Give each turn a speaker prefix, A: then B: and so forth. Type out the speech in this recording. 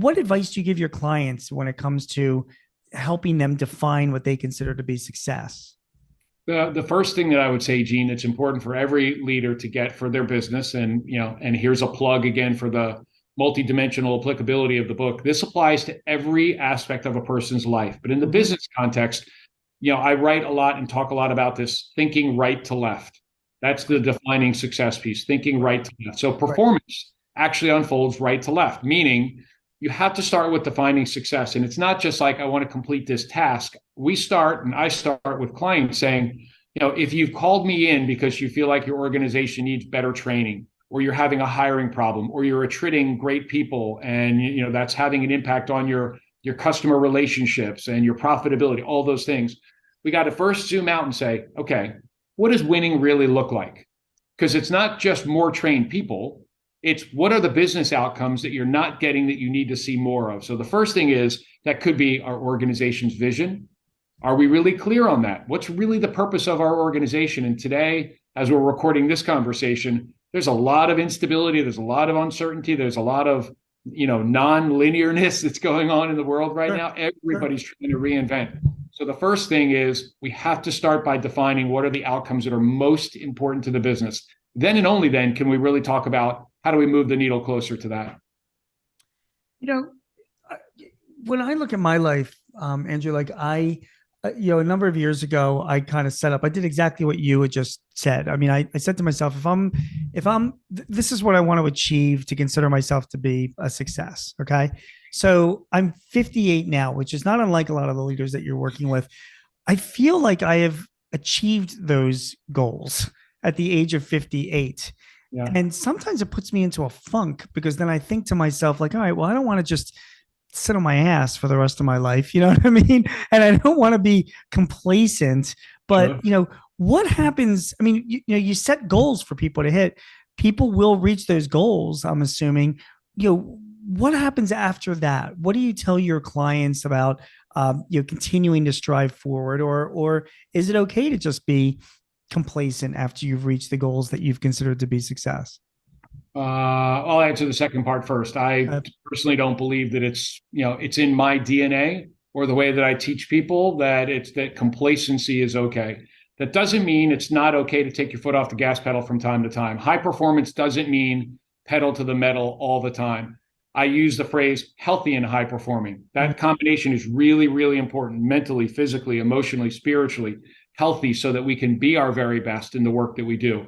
A: what advice do you give your clients when it comes to helping them define what they consider to be success?
B: The first thing that I would say, Gene, that's important for every leader to get for their business, and here's a plug again for the multidimensional applicability of the book. This applies to every aspect of a person's life, but in the
A: Mhm.
B: business context, I write a lot and talk a lot about this thinking right to left. That's the defining success piece, thinking right to left. So
A: Right.
B: performance actually unfolds right to left, meaning you have to start with defining success. And it's not just like, I want to complete this task. I start with clients saying, if you've called me in because you feel like your organization needs better training, or you're having a hiring problem, or you're attriting great people, and that's having an impact on your customer relationships and your profitability, all those things, we got to first zoom out and say, okay, what does winning really look like? Because it's not just more trained people. It's what are the business outcomes that you're not getting that you need to see more of. So the first thing is that could be our organization's vision. Are we really clear on that? What's really the purpose of our organization? And today, as we're recording this conversation, there's a lot of instability, there's a lot of uncertainty, there's a lot of non-linearness that's going on in the world right
A: Sure.
B: now.
A: Sure.
B: Everybody's trying to reinvent. So the first thing is we have to start by defining what are the outcomes that are most important to the business. Then and only then can we really talk about how do we move the needle closer to that.
A: You know, when I look at my life, Andrew, like a number of years ago, I kind of set up, I did exactly what you had just said. I mean, I said to myself, this is what I want to achieve to consider myself to be a success. Okay. So I'm 58 now, which is not unlike a lot of the leaders that you're working with. I feel like I have achieved those goals at the age of 58.
B: Yeah.
A: And sometimes it puts me into a funk because then I think to myself, like, all right, well, I don't want to just sit on my ass for the rest of my life. You know what I mean? And I don't want to be complacent. But,
B: Sure.
A: what happens? I mean, you set goals for people to hit. People will reach those goals, I'm assuming. What happens after that? What do you tell your clients about, continuing to strive forward, or is it okay to just be complacent after you've reached the goals that you've considered to be success?
B: I'll answer the second part first. I
A: Uh,
B: personally don't believe that it's in my DNA or the way that I teach people that complacency is okay. That doesn't mean it's not okay to take your foot off the gas pedal from time to time. High performance doesn't mean pedal to the metal all the time. I use the phrase healthy and high performing. That combination is really, really important mentally, physically, emotionally, spiritually, healthy so that we can be our very best in the work that we do.